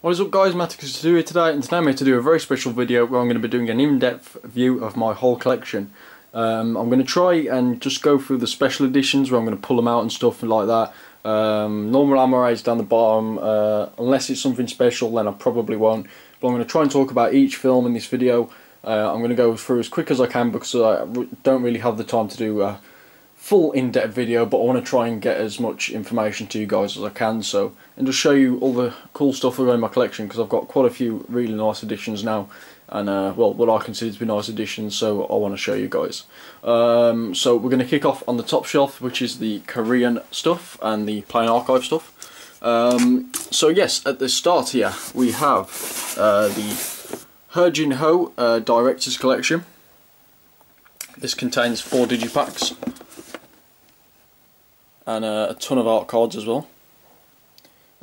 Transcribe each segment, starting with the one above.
What is up guys, Matticustattooi today, and today I'm here to do a very special video where I'm going to be doing an in-depth view of my whole collection. I'm going to try and just go through the special editions where I'm going to pull them out and stuff like that. Normal ammo down the bottom, unless it's something special then I probably won't. But I'm going to try and talk about each film in this video. I'm going to go through as quick as I can because I don't really have the time to do a full in-depth video, but I want to try and get as much information to you guys as I can, and just show you all the cool stuff I've got in my collection, because I've got quite a few really nice editions now, and well, what I consider to be nice editions, so I want to show you guys. So we're going to kick off on the top shelf, which is the Korean stuff and the plain archive stuff. So yes, at the start here we have the Jin Ho Director's Collection. This contains 4 digipacks and a ton of art cards as well.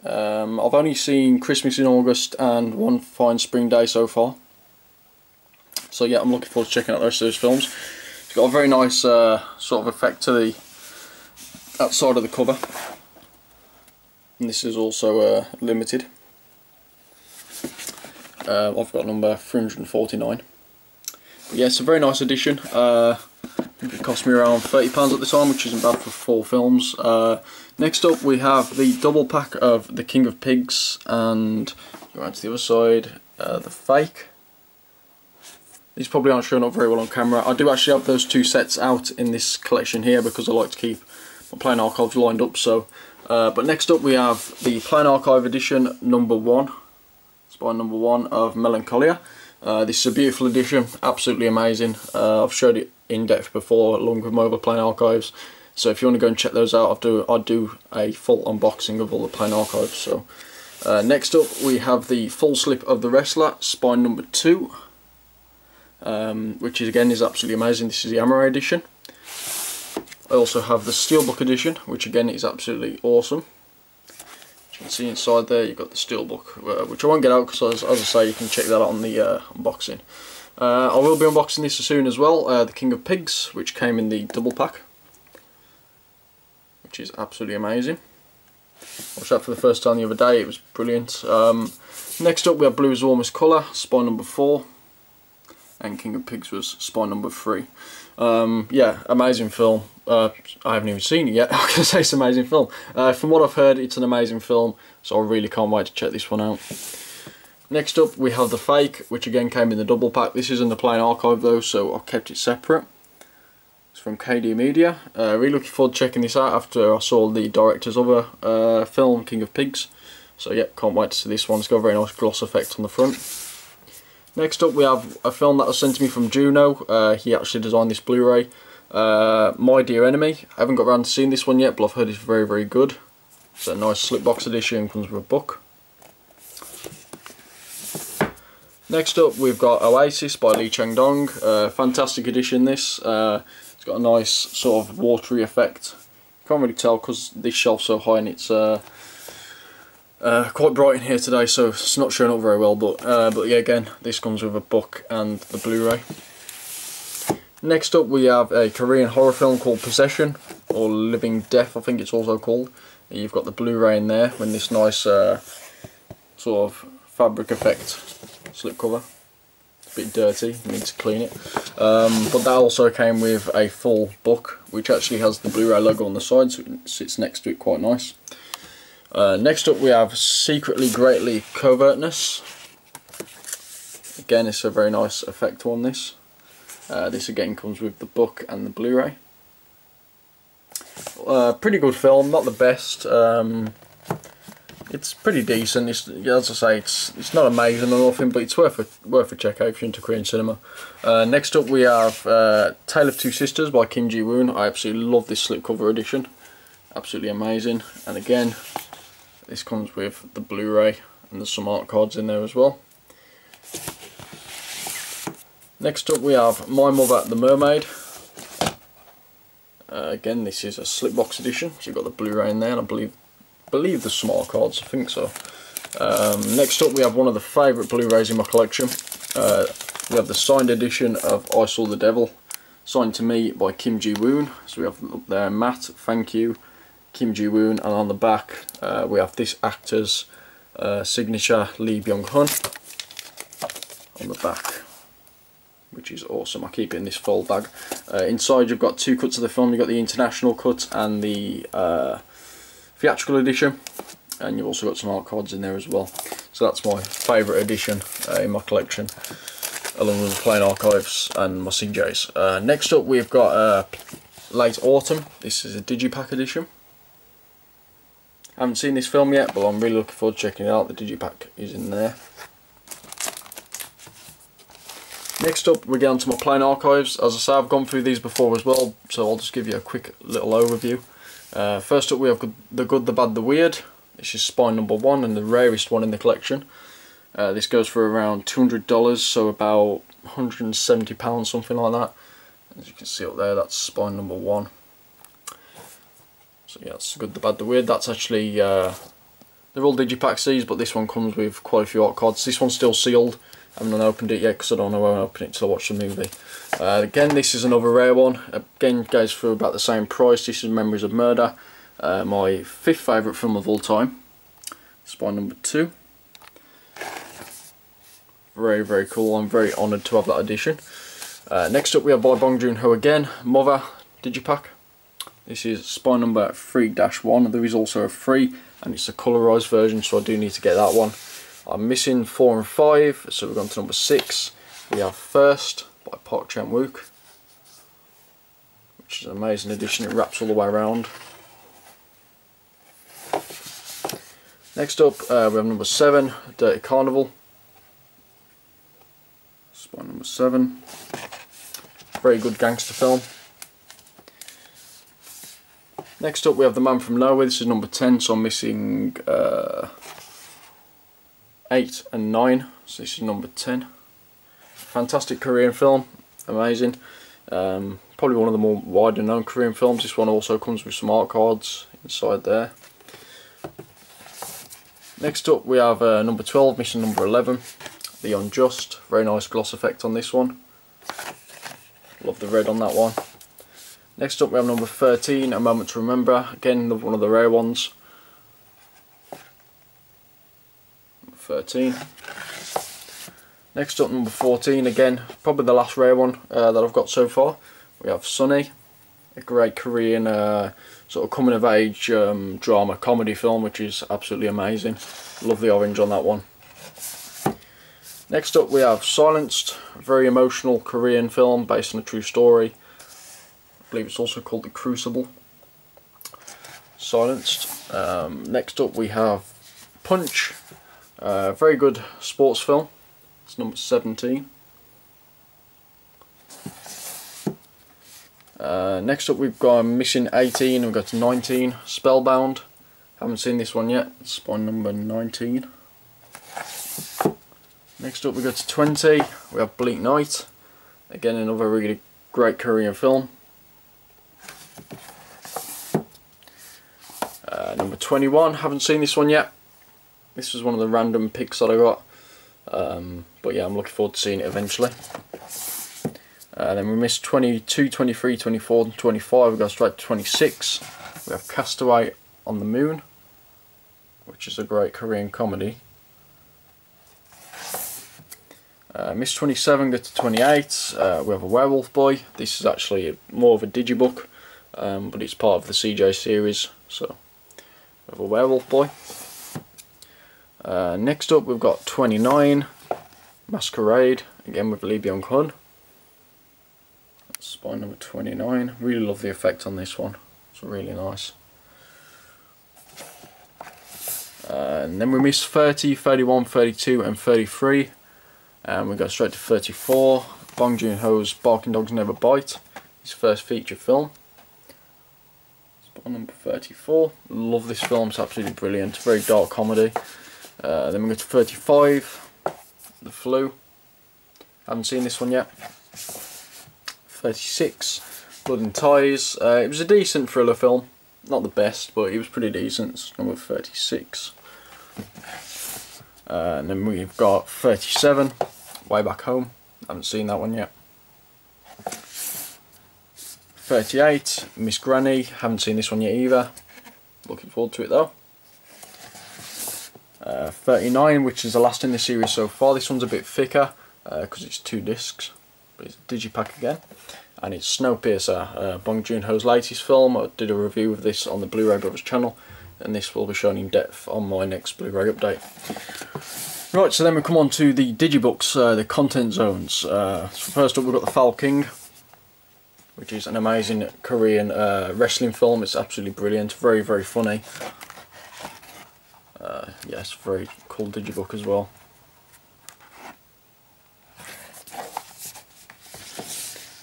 I've only seen Christmas in August and One Fine Spring Day so far, so yeah, I'm looking forward to checking out the rest of those films. It's got a very nice sort of effect to the outside of the cover, and this is also limited. I've got number 349. But yeah, it's a very nice edition. I think it cost me around £30 at the time, which isn't bad for 4 films. Next up we have the double pack of The King of Pigs, and go around to the other side, the fake. These probably aren't showing up very well on camera. I do actually have those 2 sets out in this collection here because I like to keep my plain archives lined up. But next up we have the plain archive edition number 1, spine number 1 of Melancholia. This is a beautiful edition, absolutely amazing. I've showed it in depth before along with my other plain archives, so if you want to go and check those out, I'll do a full unboxing of all the plain archives. So next up we have the full slip of The Wrestler, spine number 2, which again is absolutely amazing. This is the Amore edition. I also have the Steelbook edition, which again is absolutely awesome. You can see inside there you've got the Steelbook, which I won't get out because as I say, you can check that out on the unboxing. I will be unboxing this soon as well, The King of Pigs, which came in the double pack, which is absolutely amazing. I watched that for the first time the other day, it was brilliant. Next up we have Blue is the Warmest Colour, spine number 4, and King of Pigs was spine number 3. Yeah, amazing film. I haven't even seen it yet. I can say it's an amazing film. From what I've heard, it's an amazing film, so I really can't wait to check this one out. Next up we have the fake, which again came in the double pack. This is in the plain archive though, so I've kept it separate. It's from KD Media. Really looking forward to checking this out after I saw the director's other film, King of Pigs. So yeah, can't wait to see this one. It's got a very nice gloss effect on the front. Next up we have a film that was sent to me from Juno. He actually designed this Blu-ray. My Dear Enemy. I haven't got around to seeing this one yet, but I've heard it's very, very good. It's a nice slipbox edition, comes with a book. Next up we've got Oasis by Lee Chang-dong. Fantastic edition this. It's got a nice sort of watery effect. Can't really tell because this shelf's so high and it's quite bright in here today, so it's not showing up very well, but yeah, again, this comes with a book and the Blu-ray. Next up we have a Korean horror film called Possession, or Living Death I think it's also called. You've got the Blu-ray in there with this nice sort of fabric effect slipcover. It's a bit dirty, you need to clean it. But that also came with a full book, which actually has the Blu-ray logo on the side, so it sits next to it quite nice. Next up we have Secretly Greatly Covertness. Again, it's a very nice effect on this. This again comes with the book and the Blu-ray. Pretty good film, not the best. It's pretty decent. As I say, it's not amazing or nothing, but it's worth a check out if you're into Korean cinema. Next up we have Tale of Two Sisters by Kim Ji-woon. I absolutely love this slipcover edition. Absolutely amazing. And again, this comes with the Blu-ray and there's some art cards in there as well. Next up we have My Mother the Mermaid. Again, this is a slipbox edition, so you've got the Blu-ray in there, and I believe there's some art cards, I think so. Next up we have one of the favourite Blu-rays in my collection. We have the signed edition of I Saw the Devil, signed to me by Kim Ji-woon. So we have up there, Matt, thank you, Kim Ji-woon, and on the back we have this actor's signature Lee Byung-hun on the back, which is awesome. I keep it in this fold bag. Inside you've got 2 cuts of the film. You've got the international cut and the theatrical edition, and you've also got some art cards in there as well. So that's my favourite edition in my collection, along with the plain archives and my CJs. Next up we've got Late Autumn. This is a digipack edition. I haven't seen this film yet, but I'm really looking forward to checking it out. The digipack is in there. Next up we get on to my plain archives. As I say, I've gone through these before as well, so I'll just give you a quick little overview. First up we have The Good, The Bad, The Weird. This is spine number 1 and the rarest one in the collection. This goes for around $200, so about £170, something like that. As you can see up there, that's spine number 1. So yeah, it's The Good, The Bad, The Weird. That's actually, they're all digipacks these, but this one comes with quite a few art cards. This one's still sealed. I haven't unopened it yet because I don't know when I'll open it until I watch the movie. Again, this is another rare one. Again, goes for about the same price. This is Memories of Murder. My 5th favourite film of all time. Spine number 2. Very, very cool. I'm very honoured to have that edition. Next up we have by Bong Joon-ho again, Mother digipack. This is spine number 3-1. There is also a 3, and it's a colorised version, so I do need to get that one. I'm missing 4 and 5, so we've gone to number 6. We have First by Park Chan-wook, which is an amazing edition. It wraps all the way around. Next up we have number 7, Dirty Carnival. Spine number 7. Very good gangster film. Next up we have The Man from Nowhere. This is number 10, so I'm missing 8 and 9, so this is number 10. Fantastic Korean film, amazing. Probably one of the more widely known Korean films. This one also comes with some art cards inside there. Next up we have number 12, missing number 11, The Unjust. Very nice gloss effect on this one. Love the red on that one. Next up we have number 13, A Moment to Remember. Again, one of the rare ones. 13. Next up, number 14, again, probably the last rare one that I've got so far. We have Sunny, a great Korean sort of coming of age drama comedy film, which is absolutely amazing. Love the orange on that one. Next up we have Silenced, a very emotional Korean film based on a true story. I believe it's also called The Crucible. Silenced. Next up we have Punch. Very good sports film. It's number 17. Next up we've got missing 18 and we've got to 19. Spellbound. Haven't seen this one yet. It's spine number 19. Next up we go to 20. We have Bleak Night. Again, another really great Korean film. Number 21. Haven't seen this one yet. This was one of the random picks that I got, but yeah, I'm looking forward to seeing it eventually. Then we missed 22, 23, 24 and 25, we go straight to 26. We have Castaway on the Moon, which is a great Korean comedy. Missed 27, go to 28, we have A Werewolf Boy. This is actually more of a digibook, but it's part of the CJ series, so we have A Werewolf Boy. Next up we've got 29, Masquerade, again with Lee Byung-hun. That's spine number 29. Really love the effect on this one, it's really nice. And then we miss 30, 31, 32 and 33, and we go straight to 34, Bong Joon-ho's Barking Dogs Never Bite, his first feature film. Spine number 34, love this film, it's absolutely brilliant, very dark comedy. Then we go to 35, The Flu. Haven't seen this one yet. 36, Blood and Ties. It was a decent thriller film. Not the best, but it was pretty decent. It's number 36. And then we've got 37, Way Back Home. Haven't seen that one yet. 38, Miss Granny. Haven't seen this one yet either. Looking forward to it though. 39, which is the last in the series so far. This one's a bit thicker because it's 2 discs, but it's a digipack again. And it's Snowpiercer, Bong Joon-ho's latest film. I did a review of this on the Blu-Ray Brothers channel, and this will be shown in depth on my next Blu-ray update. Right, so then we come on to the digibooks, the content zones. So first up we've got The Foul King, which is an amazing Korean wrestling film. It's absolutely brilliant, very, very funny. Yes, very cool digibook as well.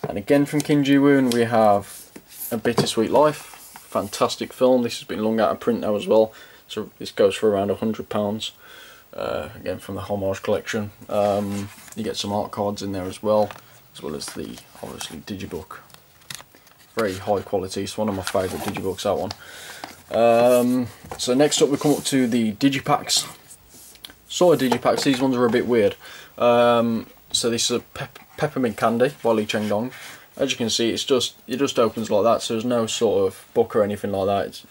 And again from Kim Ji-woon we have A Bittersweet Life, fantastic film. This has been long out of print now as well, so this goes for around £100. Again from the Homage collection. You get some art cards in there as well as the obviously digibook. Very high quality, it's one of my favourite digibooks, that one. So next up we come up to the digipacks. Sort of digipacks, these ones are a bit weird. So this is a peppermint candy by Lee Chang-dong. As you can see, it just opens like that, so there's no sort of book or anything like that.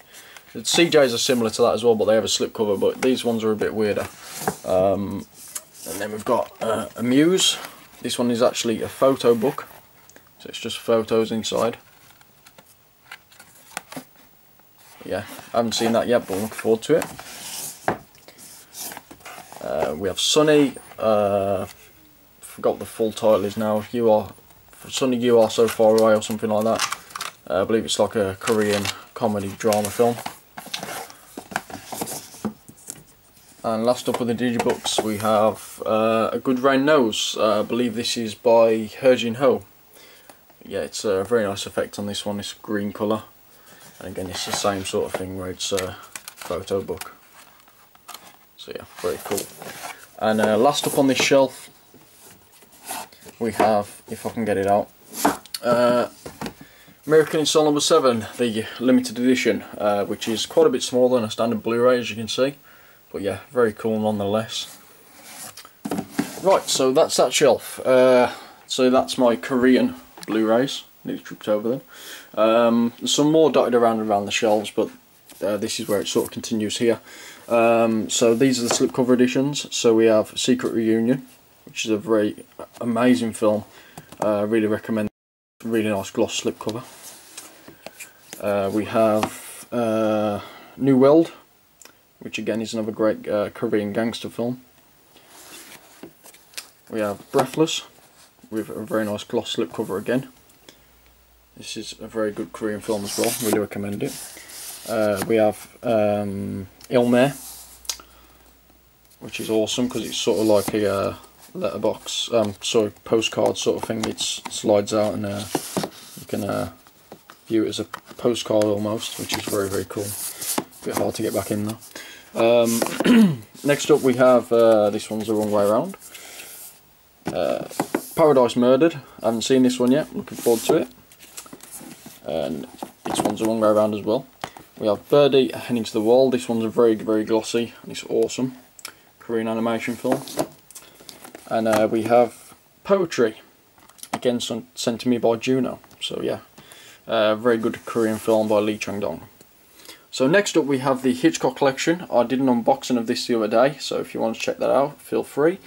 CJs are similar to that as well, but they have a slipcover, but these ones are a bit weirder. And then we've got a Muse. This one is actually a photo book, so it's just photos inside. Yeah, I haven't seen that yet, but I'm looking forward to it. We have Sunny. Forgot the full title is now. Sunny, You Are So Far Away, or something like that. I believe it's like a Korean comedy drama film. And last up with the digibooks we have A Good Rain Knows. I believe this is by He Jin-ho. Yeah, it's a very nice effect on this one. It's green colour, and again it's the same sort of thing where it's a photo book. So yeah, very cool. And last up on this shelf we have, if I can get it out, Miracle in Cell No. 7, the limited edition, which is quite a bit smaller than a standard Blu-ray, as you can see. But yeah, very cool nonetheless. Right, so that's that shelf. So that's my Korean Blu-rays. Nearly tripped over them. There's some more dotted around the shelves, but this is where it sort of continues here. So these are the slipcover editions. So we have Secret Reunion, which is a very amazing film. Really recommend. Really nice gloss slipcover. We have New World, which again is another great Korean gangster film. We have Breathless, with a very nice gloss slipcover again. This is a very good Korean film as well, really recommend it. We have Ilmare, which is awesome because it's sort of like a letterbox, postcard sort of thing. It slides out and you can view it as a postcard almost, which is very, very cool. A bit hard to get back in though. Next up we have, this one's the wrong way around, Paradise Murdered. I haven't seen this one yet, looking forward to it. And this one's the wrong way around as well. We have Birdie Heading to the Wall. This one's a very, very glossy and it's awesome Korean animation film. And we have Poetry, again sent to me by Juno. So yeah, very good Korean film by Lee Chang-dong. So next up we have the Hitchcock collection. I did an unboxing of this the other day, so if you want to check that out, feel free.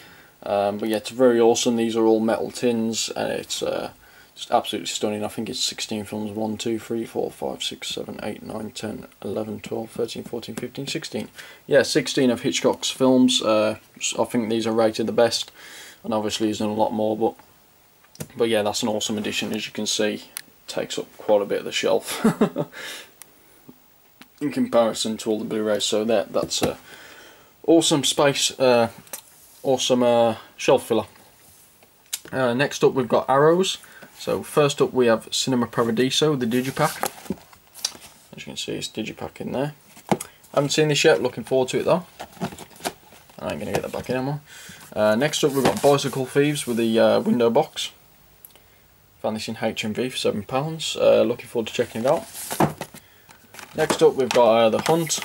But yeah, it's very awesome. These are all metal tins, and it's just absolutely stunning. I think it's 16 films, 1, 2, 3, 4, 5, 6, 7, 8, 9, 10, 11, 12, 13, 14, 15, 16. Yeah, 16 of Hitchcock's films. I think these are rated the best, and obviously he's done a lot more, but yeah, that's an awesome edition. As you can see, it takes up quite a bit of the shelf in comparison to all the Blu-rays, so that's awesome space, awesome shelf filler. Next up we've got Arrows. So first up we have Cinema Paradiso, the digipack. As you can see, it's digipack in there. Haven't seen this yet, looking forward to it though. I ain't going to get that back in anymore. Next up we've got Bicycle Thieves with the window box. Found this in HMV for £7. Looking forward to checking it out. Next up we've got The Hunt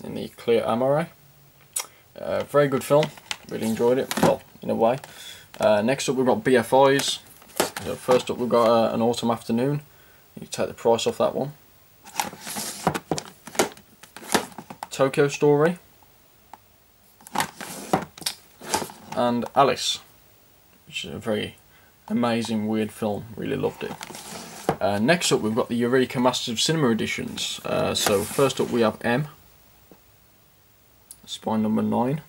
in the clear amare. Very good film, really enjoyed it, well, in a way. Next up we've got BFIs. So first up we've got An Autumn Afternoon. You take the price off that one. Tokyo Story. and Alice, which is a very amazing weird film, really loved it. Next up we've got the Eureka Masters of Cinema editions. So first up we have M, spine number 9.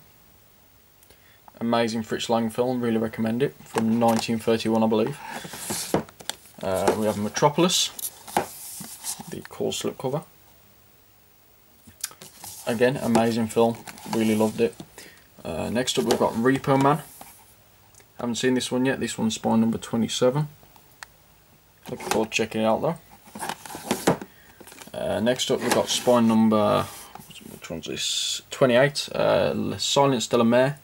Amazing Fritz Lang film, really recommend it, from 1931 I believe. We have Metropolis, the core slipcover. Again, amazing film, really loved it. Next up we've got Repo Man. Haven't seen this one yet, this one's spine number 27. Looking forward to checking it out though. Next up we've got spine number, which one's this? 28, Silence de la Mer.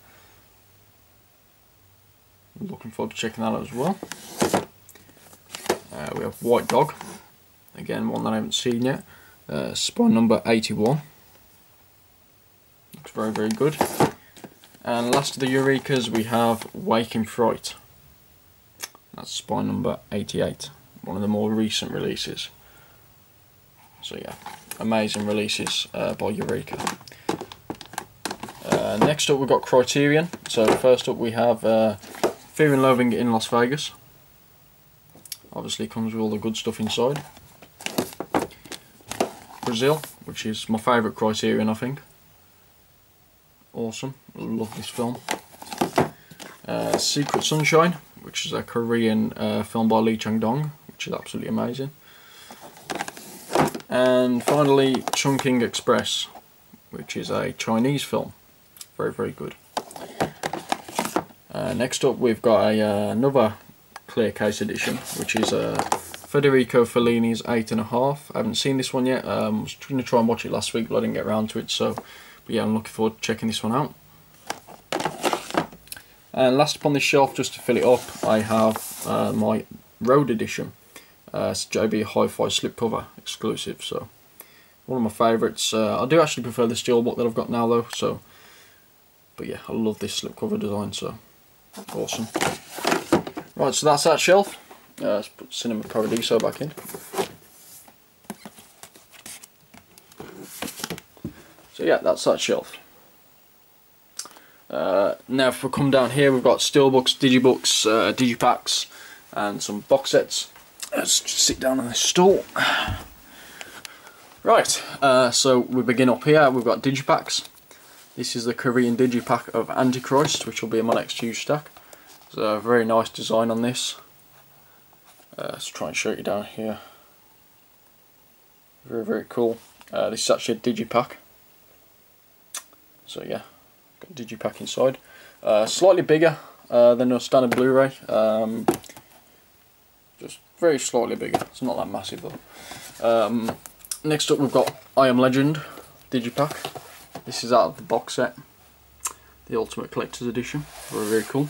Looking forward to checking that out as well. We have White Dog, again one that I haven't seen yet, spine number 81. Looks very good. And last of the Eurekas we have Waking Fright. That's spine number 88, one of the more recent releases. So yeah, amazing releases by Eureka. Next up we've got Criterion. So first up we have Fear and Loathing in Las Vegas. Obviously comes with all the good stuff inside. Brazil, which is my favourite Criterion I think. Awesome, love this film. Secret Sunshine, which is a Korean film by Lee Chang-dong, which is absolutely amazing. And finally Chungking Express, which is a Chinese film, very good. Next up we've got another clear case edition, which is Federico Fellini's 8½. I haven't seen this one yet. I was going to try and watch it last week but I didn't get around to it, so but yeah, I'm looking forward to checking this one out. And last upon this shelf, just to fill it up, I have my Road edition. It's JB Hi-Fi slipcover exclusive, so one of my favourites. I do actually prefer the steelbook that I've got now though, so but yeah, I love this slipcover design, so awesome. Right, so that's that shelf. Let's put Cinema Paradiso back in. So yeah, that's that shelf. Now if we come down here, we've got steelbooks, digibooks, digipacks and some box sets. Let's just sit down on this stool. Right, so we begin up here. We've got digipacks. This is the Korean digipack of Antichrist, which will be in my next huge stack. There's a very nice design on this. Let's try and show you down here. Very cool. This is actually a digipack. So yeah, got a digipack inside. Slightly bigger than a standard Blu-ray. Just very slightly bigger. It's not that massive though. Next up we've got I Am Legend digipack. This is out of the box set, the Ultimate Collector's Edition. Very cool.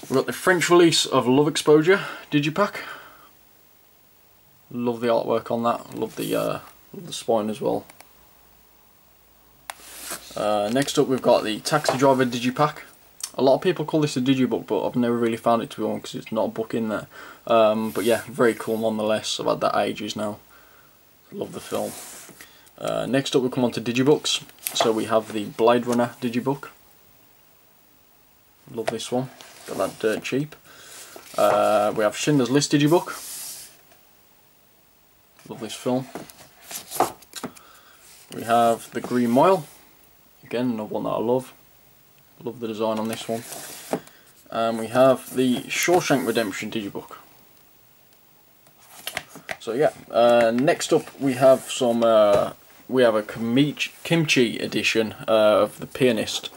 We've got the French release of Love Exposure digipack. Love the artwork on that. Love the spine as well. Next up we've got the Taxi Driver digipack. A lot of people call this a digibook, but I've never really found it to be one because it's not a book in there. But yeah, very cool nonetheless. I've had that ages now. Love the film. Next up we come on to digibooks. So we have the Blade Runner digibook. Love this one. Got that dirt cheap. We have Schindler's List digibook. Love this film. We have The Green Mile. Again, another one that I love. Love the design on this one. And we have the Shawshank Redemption digibook. So yeah, next up we have some. We have a kimchi edition of The Pianist,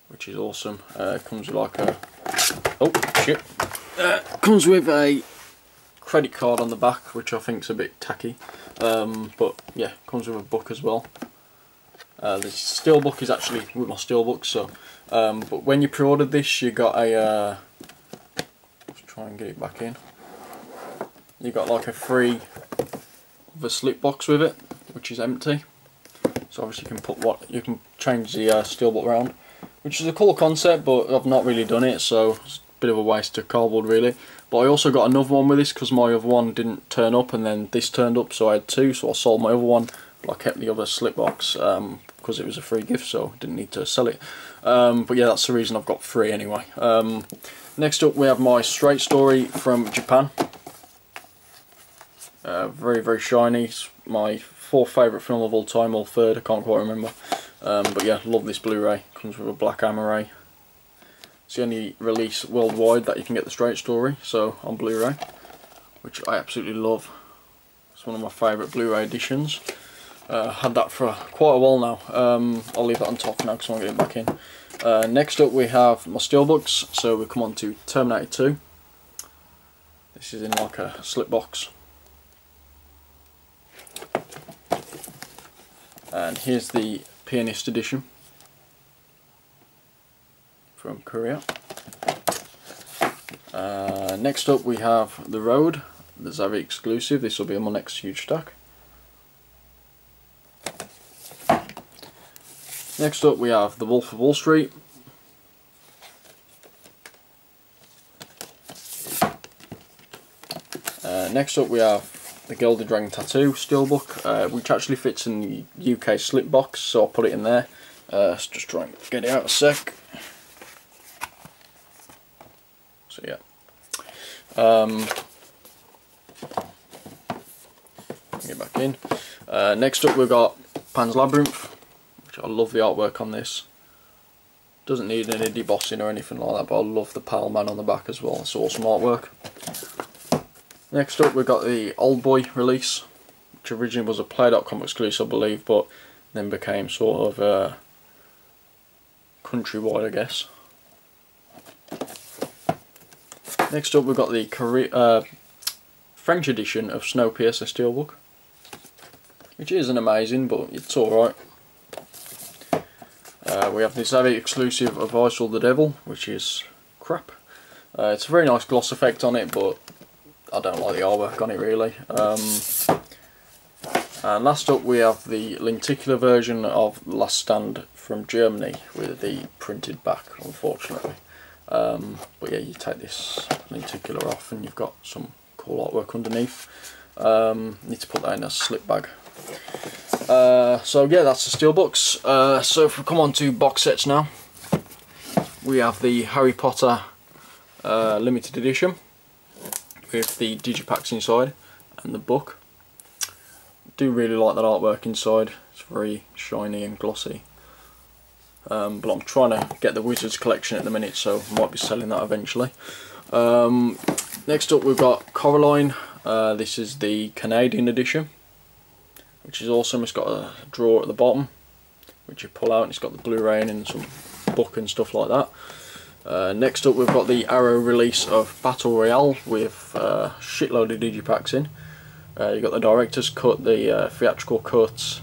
which is awesome. Comes with like a comes with a credit card on the back, which I think is a bit tacky. But yeah, comes with a book as well. The steelbook is actually with my steelbook, so but when you pre-ordered this, you got a let's try and get it back in. You got like a free of a slip box with it, which is empty. So obviously you can change the steelbook around, which is a cool concept, but I've not really done it, so it's a bit of a waste of cardboard really. But I also got another one with this because my other one didn't turn up, and then this turned up, so I had two. So I sold my other one, but I kept the other slip box because because it was a free gift, so I didn't need to sell it. But yeah, that's the reason I've got 3 anyway. Next up we have my Straight Story from Japan. Very, very shiny. It's my 4th favourite film of all time, or 3rd, I can't quite remember. But yeah, love this Blu-ray. Comes with a black Amaray. It's the only release worldwide that you can get the Straight Story, so on Blu-ray, which I absolutely love. It's one of my favourite Blu-ray editions. Had that for quite a while now. I'll leave that on top now because I'm getting back in. Next up we have my steelbooks, so we come on to Terminator 2. This is in like a slip box. And here's the Pianist edition from Korea. Next up we have The Road, the Zavvi exclusive. This will be on my next huge stack. Next up we have The Wolf of Wall Street. Next up we have the Gilded Dragon Tattoo steelbook, which actually fits in the UK slip box, so I'll put it in there. Let's just try and get it out a sec. So yeah. Get back in. Next up we've got Pan's Labyrinth, which I love the artwork on this. Doesn't need any debossing or anything like that, but I love the Pal Man on the back as well. It's awesome artwork. Next up we've got the Old Boy release, which originally was a Play.com exclusive I believe, but then became sort of countrywide, I guess. Next up we've got the French edition of Snowpiercer steelbook, which isn't amazing, but it's alright. We have the Zavvi exclusive of I Saw the Devil, which is crap. It's a very nice gloss effect on it, but I don't like the artwork on it really. And last up we have the lenticular version of Last Stand from Germany with the printed back, unfortunately. But yeah, you take this lenticular off and you've got some cool artwork underneath. Need to put that in a slip bag. So yeah, that's the steelbooks. So if we come on to box sets now, we have the Harry Potter limited edition with the digipacks inside and the book. Do really like that artwork inside. It's very shiny and glossy. But I'm trying to get the Wizards collection at the minute, so I might be selling that eventually. Next up we've got Coraline. This is the Canadian edition, which is awesome. It's got a drawer at the bottom which you pull out, and it's got the Blu-ray and some book and stuff like that. Next up we've got the Arrow release of Battle Royale with a shitload of digipacks in. You've got the director's cut, the theatrical cut,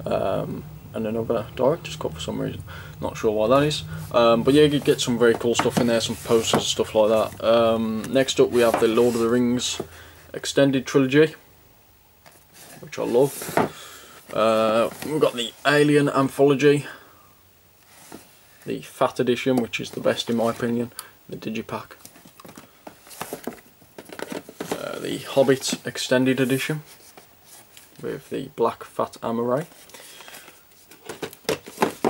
and another director's cut for some reason. Not sure why that is. But yeah, you get some very cool stuff in there, some posters, stuff like that. Next up we have the Lord of the Rings extended trilogy, which I love. We've got the Alien anthology, the Fat edition, which is the best in my opinion, the digipack. The Hobbit extended edition with the black Fat Amaray.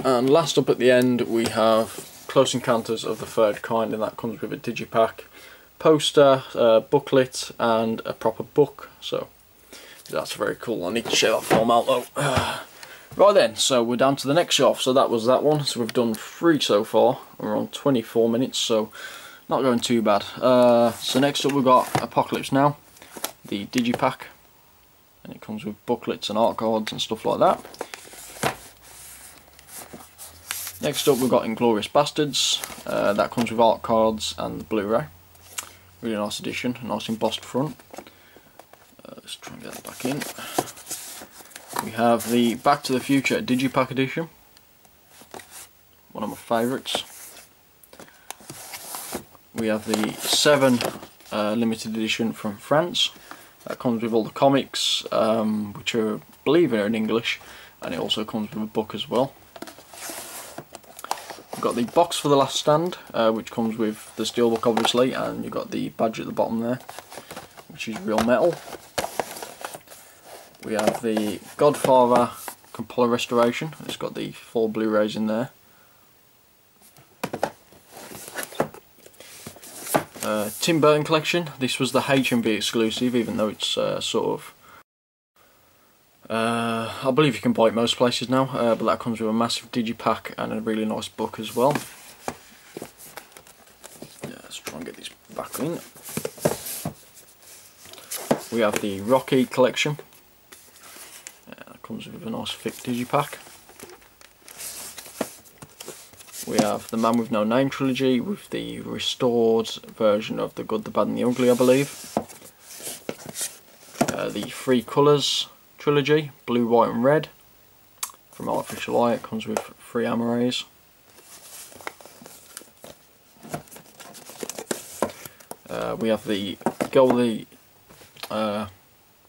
And last up at the end we have Close Encounters of the Third Kind, and that comes with a digipack, poster, booklet and a proper book, so that's very cool. I need to share that film out though. Right then, so we're down to the next shelf. So that was that one. So we've done 3 so far. We're on 24 minutes, so not going too bad. So next up we've got Apocalypse Now, the digipack, and it comes with booklets and art cards and stuff like that. Next up we've got Inglourious Bastards. That comes with art cards and Blu-ray. Really nice edition, nice embossed front. Let's try and get that back in. We have the Back to the Future digipack edition, one of my favourites. We have the 7 limited edition from France. That comes with all the comics, which are, I believe, are in English, and it also comes with a book as well. We've got the box for The Last Stand, which comes with the steelbook obviously, and you've got the badge at the bottom there, which is real metal. We have the Godfather Coppola restoration. It's got the 4 Blu-rays in there. Tim Burton collection. This was the HMV exclusive, even though it's sort of... I believe you can buy it most places now, but that comes with a massive digipack and a really nice book as well. Yeah, let's try and get this back in. We have the Rocky collection. That comes with a nice thick digipack. We have the Man with No Name trilogy with the restored version of The Good, the Bad and the Ugly, I believe. The 3 Colours trilogy, blue, white and red, from Artificial Eye. It comes with 3 Amores. We have the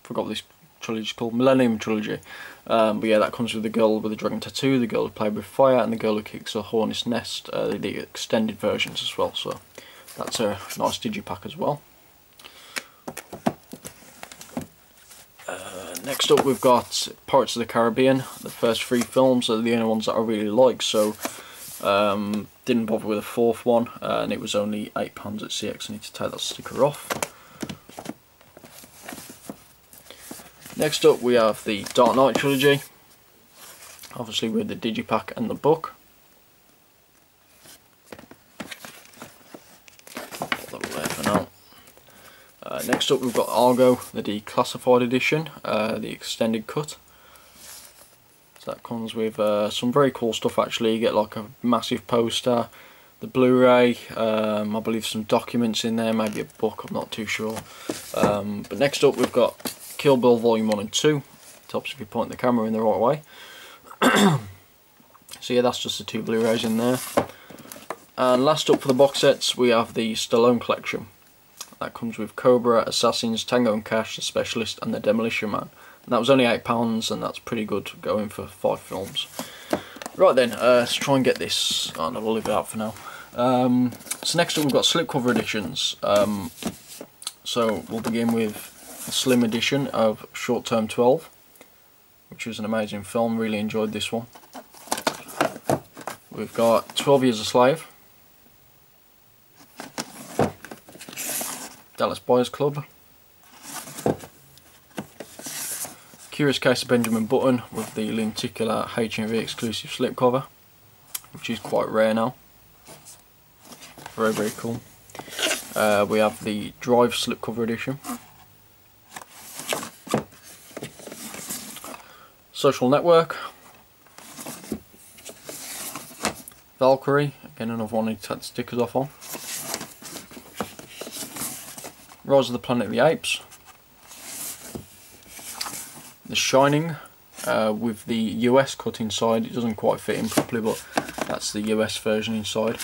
forgot what this trilogy is called, Millennium trilogy. But yeah, that comes with the girl with the dragon tattoo, the girl who played with fire, and the girl who kicks a hornet's nest. The extended versions as well. So that's a nice digipack as well. Next up, we've got Pirates of the Caribbean. The first 3 films are the only ones that I really like, so didn't bother with a 4th one, and it was only £8 at CX. I need to take that sticker off. Next up, we have the Dark Knight trilogy, obviously with the digipack and the book. Put that away for now. Next up, we've got Argo, the declassified edition, the extended cut. So that comes with some very cool stuff actually. You get like a massive poster, the Blu-ray, I believe some documents in there, maybe a book, I'm not too sure. But next up we've got Kill Bill Volume 1 and 2. It helps if you point the camera in the right way. So yeah, that's just the 2 Blu-rays in there. And last up for the box sets, we have the Stallone collection. That comes with Cobra, Assassins, Tango and Cash, The Specialist and The Demolition Man. And that was only £8, and that's pretty good going for 5 films. Right then, let's try and get this. Oh no, we'll leave it out for now. So next up we've got slipcover editions. So we'll begin with a slim edition of Short Term 12, which was an amazing film, really enjoyed this one. We've got 12 Years a Slave, Dallas Buyers Club, Curious Case of Benjamin Button with the lenticular HMV exclusive slipcover, which is quite rare now. Very, very cool. We have the Drive slipcover edition. Social Network. Valkyrie, again another one I need to take the stickers off on. Rise of the Planet of the Apes. The Shining, with the US cut inside. It doesn't quite fit in properly, but that's the US version inside.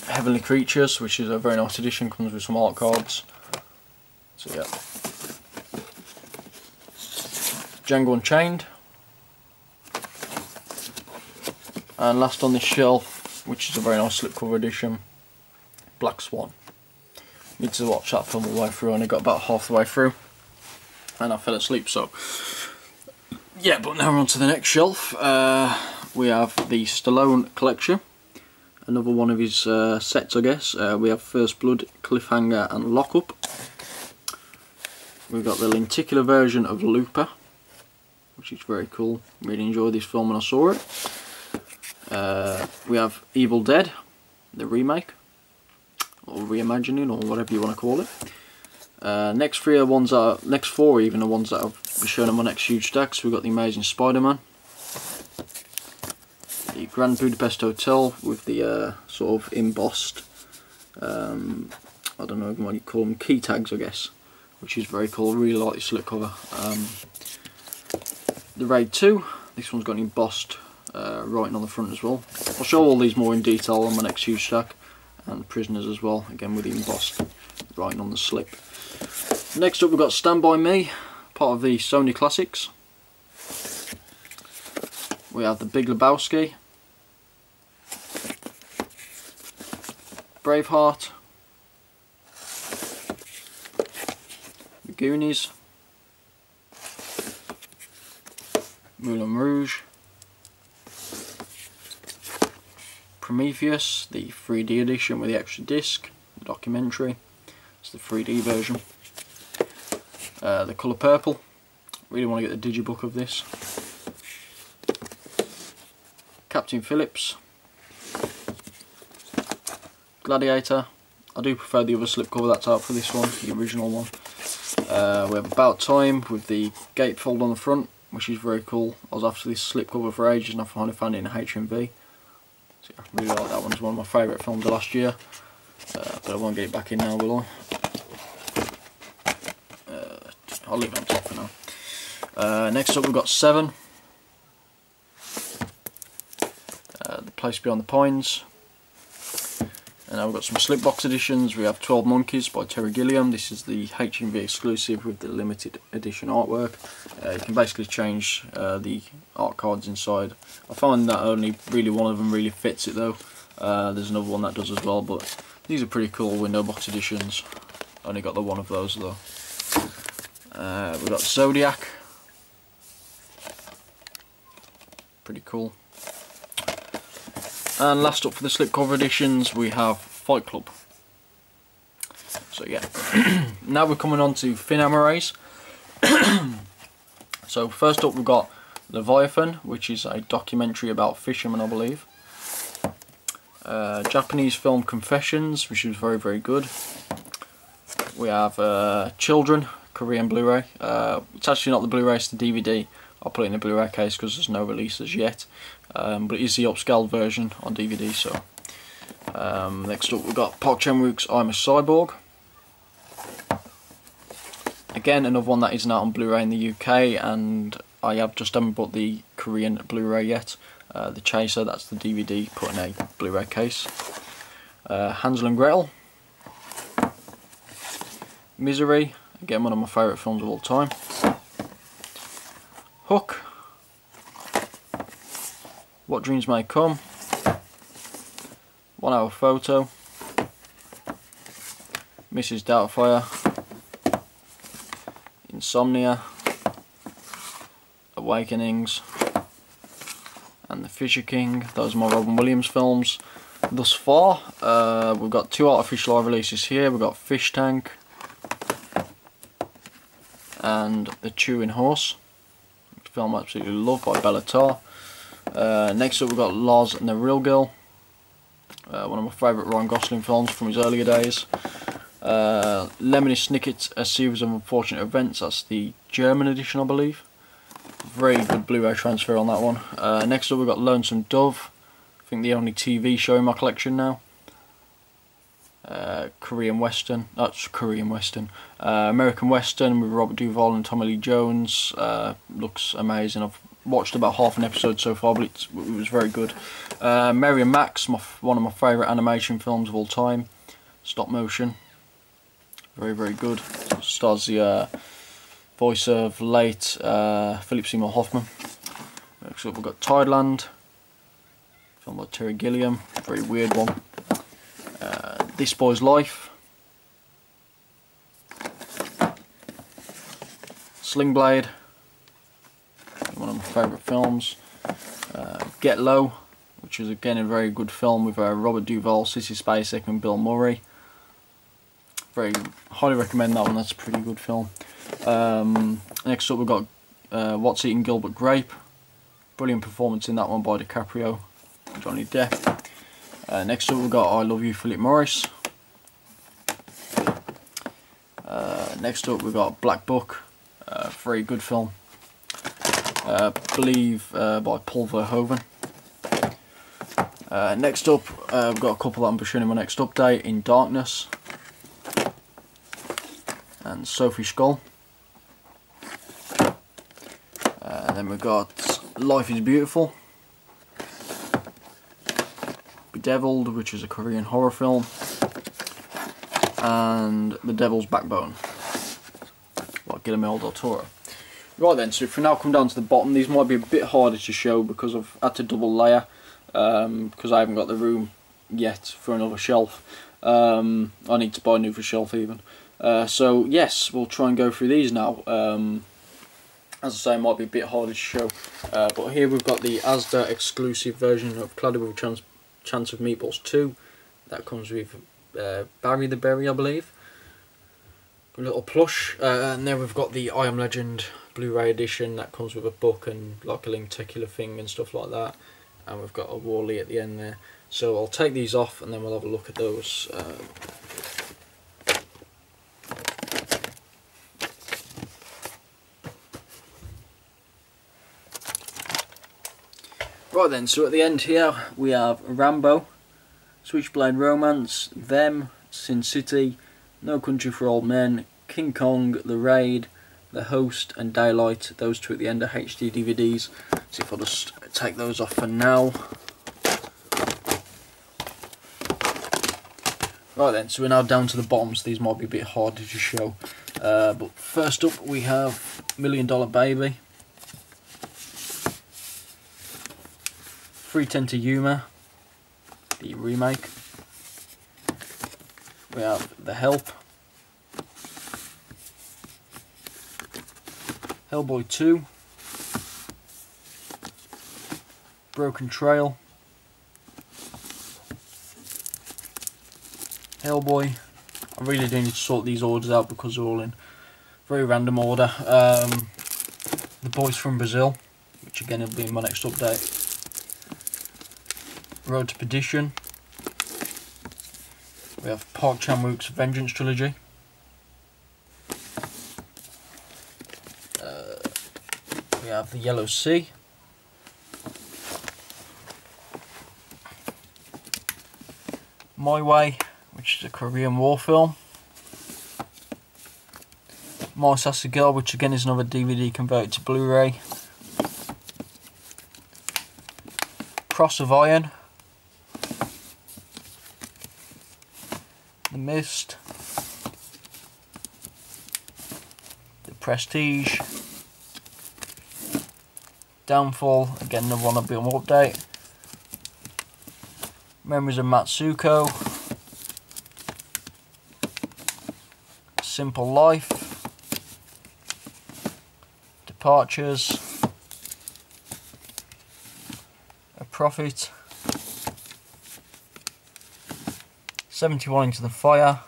Heavenly Creatures, which is a very nice edition, comes with some art cards. So yeah. Django Unchained. And last on this shelf, which is a very nice slipcover edition, Black Swan. Need to watch that film all the way through, and I got about half the way through and I fell asleep, so yeah. But now we're on to the next shelf. We have the Stallone collection, another one of his sets I guess. We have First Blood, Cliffhanger and Lockup. We've got the lenticular version of Looper, which is very cool. Really enjoyed this film when I saw it. We have Evil Dead, the remake, or reimagining, or whatever you want to call it. Next four even are ones that I've shown in my next huge stack. So we've got the Amazing Spider-Man, the Grand Budapest Hotel with the sort of embossed, I don't know what you call them, key tags I guess, which is very cool. Really like this slipcover. The Raid 2, this one's got an embossed writing on the front as well. I'll show all these more in detail on my next huge stack, and Prisoners as well, again with the embossed writing on the slip. Next up we've got Stand By Me, part of the Sony Classics. We have The Big Lebowski, Braveheart, The Goonies, Moulin Rouge, Prometheus, the 3D edition with the extra disc, the documentary. It's the 3D version. The Colour Purple. Really want to get the digibook of this. Captain Phillips. Gladiator. I do prefer the other slipcover that's out for this one, the original one. We have About Time with the gatefold on the front, which is very cool. I was after this slipcover for ages and I finally found it in HMV. So I really like that one. It's one of my favourite films of last year. But I won't get it back in now, will I? I'll leave it on top for now. Next up we've got Seven. The Place Beyond the Pines. And now we've got some slipbox editions. We have 12 Monkeys by Terry Gilliam. This is the HMV exclusive with the limited edition artwork. You can basically change the art cards inside. I find that only really one of them really fits it though. There's another one that does as well, but these are pretty cool window box editions. Only got the one of those though. We've got Zodiac. Pretty cool. And last up for the slipcover editions we have Fight Club. So yeah, now we're coming on to Fin Amores. So first up we've got Leviathan, which is a documentary about fishermen, I believe. Japanese film Confessions, which is very, very good. We have Children, Korean Blu-ray. It's actually not the Blu-ray, it's the DVD. I'll put it in the Blu-ray case because there's no releases yet. But it is the upscaled version on DVD. So next up we've got Park Chan-wook's I'm a Cyborg. Again, another one that isn't out on Blu-ray in the UK, and I haven't bought the Korean Blu-ray yet. The Chaser, that's the DVD put in a Blu-ray case. Hansel and Gretel. Misery, again one of my favourite films of all time. Hook. What Dreams May Come. 1 Hour Photo. Mrs. Doubtfire. Insomnia. Awakenings. And The Fisher King. Those are my Robin Williams films thus far. We've got 2 artificial eye releases here. We've got Fish Tank and The Chewing Horse, a film I absolutely love by Bella Tarr. Next up we've got Lars and the Real Girl, one of my favourite Ryan Gosling films from his earlier days. Lemony Snicket's A Series of Unfortunate Events, that's the German edition I believe. Very good Blu-ray transfer on that one. Next up we've got Lonesome Dove, I think the only TV show in my collection now. American Western with Robert Duvall and Tommy Lee Jones. Looks amazing. I've watched about half an episode so far, but it was very good. Mary and Max, one of my favourite animation films of all time. Stop motion. Very, very good. Stars the voice of late Philip Seymour Hoffman. Next up we've got Tideland, film by Terry Gilliam. Very weird one. This Boy's Life. Sling Blade, one of my favourite films. Get Low, which is again a very good film with Robert Duvall, Sissy Spacek and Bill Murray. Very highly recommend that one, that's a pretty good film. Next up we've got What's Eating Gilbert Grape. Brilliant performance in that one by DiCaprio and Johnny Depp. Next up we've got I Love You, Philip Morris. Next up we've got Black Book, very good film, believe by Paul Verhoeven. Next up we've got a couple that I'm showing in my next update, In Darkness and Sophie Scholl. Then we've got Life is Beautiful, Bedeviled, which is a Korean horror film, and The Devil's Backbone by Guillermo del Toro. Right then, so if we now come down to the bottom, these might be a bit harder to show because I've had to double layer, because I haven't got the room yet for another shelf. I need to buy a new shelf even. So yes, we'll try and go through these now. As I say, it might be a bit harder to show. But here we've got the Asda exclusive version of Cladded with a Chance of Meatballs 2. That comes with Barry the Berry, I believe. A little plush. And then we've got the I Am Legend Blu-ray edition. That comes with a book and like a lenticular thing and stuff like that. And we've got a Wally at the end there. So I'll take these off and then we'll have a look at those. Right then, so at the end here we have Rambo, Switchblade Romance, Them, Sin City, No Country for Old Men, King Kong, The Raid, The Host and Daylight. Those two at the end are HD DVDs. See if I'll just take those off for now. Right then, so we're now down to the bottoms. These might be a bit harder to show. But first up we have $1 Million Baby, 310 to Yuma, the remake. We have The Help, Hellboy 2, Broken Trail, Hellboy. I really do need to sort these orders out because they're all in very random order. The Boys from Brazil, which again will be in my next update. Road to Perdition. We have Park Chan-wook's Vengeance trilogy. We have The Yellow Sea. My Way, which is a Korean war film. My Sassy Girl, which again is another DVD converted to Blu-ray. Cross of Iron. The Mist, The Prestige, Downfall, again another one, a bit more update. Memories of Matsuko, Simple Life, Departures, A Prophet, 71 Into the Fire,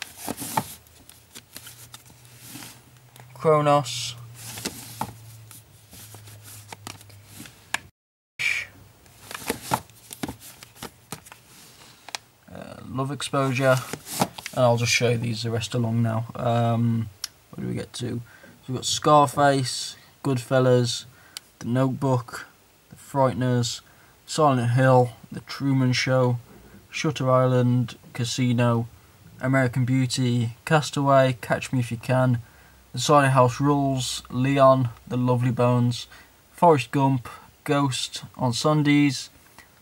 Kronos, Love Exposure, and I'll just show you these the rest along now. What do we get to? So we've got Scarface, Goodfellas, The Notebook, The Frighteners, Silent Hill, The Truman Show, Shutter Island, Casino, American Beauty, Castaway, Catch Me If You Can, The Silent House Rules, Leon, The Lovely Bones, Forrest Gump, Ghost, On Sundays,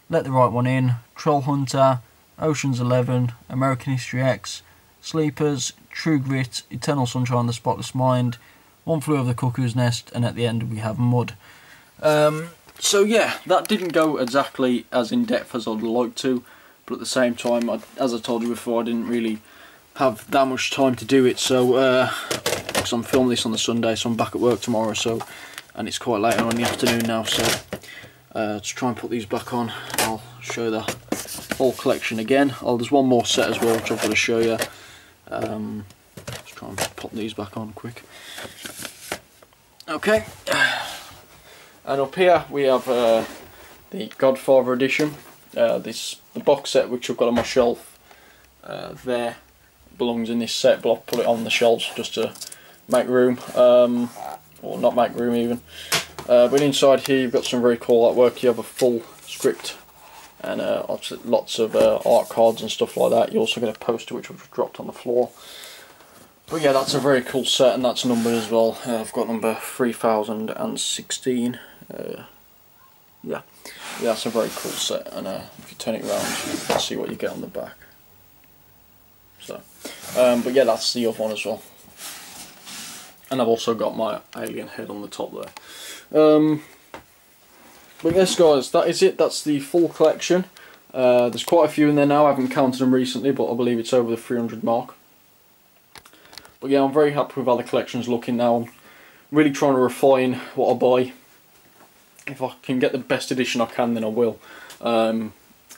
Let the Right One In, Troll Hunter, Ocean's 11, American History X, Sleepers, True Grit, Eternal Sunshine of the Spotless Mind, One Flew Over the Cuckoo's Nest, and at the end we have Mud. So yeah, that didn't go exactly as in depth as I'd like to. But at the same time, as I told you before, I didn't really have that much time to do it. So, because I'm filming this on the Sunday, so I'm back at work tomorrow. So, and it's quite late on in the afternoon now. So, to try and put these back on, I'll show the whole collection again. There's one more set as well, which I've got to show you. Let's try and put these back on quick. Okay. And up here we have the Godfather edition. The box set which I've got on my shelf there belongs in this set, but I'll put it on the shelves just to make room, or not make room even. But inside here you've got some very cool artwork. You have a full script and lots of art cards and stuff like that. You also get a poster which I've dropped on the floor. But yeah, that's a very cool set, and that's numbered as well. I've got number 3016. Yeah, that's a very cool set, and if you turn it around, you can see what you get on the back. So, but yeah, that's the other one as well. And I've also got my alien head on the top there. But yes, guys, that is it. That's the full collection. There's quite a few in there now. I haven't counted them recently, but I believe it's over the 300 mark. But yeah, I'm very happy with how the collection's looking now. I'm really trying to refine what I buy. If I can get the best edition I can, then I will.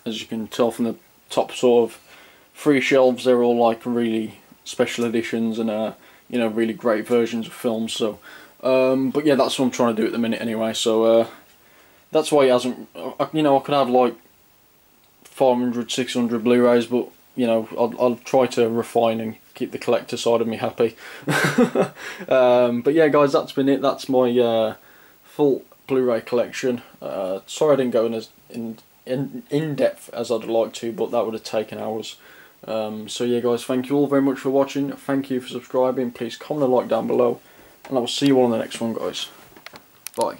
As you can tell from the top sort of 3 shelves, they're all like really special editions and you know, really great versions of films. So but yeah, that's what I'm trying to do at the minute anyway. So that's why it hasn't, you know, I could have like 500, 600 Blu-rays, but you know, I'll try to refine and keep the collector side of me happy. But yeah guys, that's been it. That's my full Blu-ray collection. Sorry I didn't go as in depth as I'd like to, but that would have taken hours. So yeah guys, thank you all very much for watching. Thank you for subscribing. Please comment and like down below, and I will see you all on the next one guys. Bye.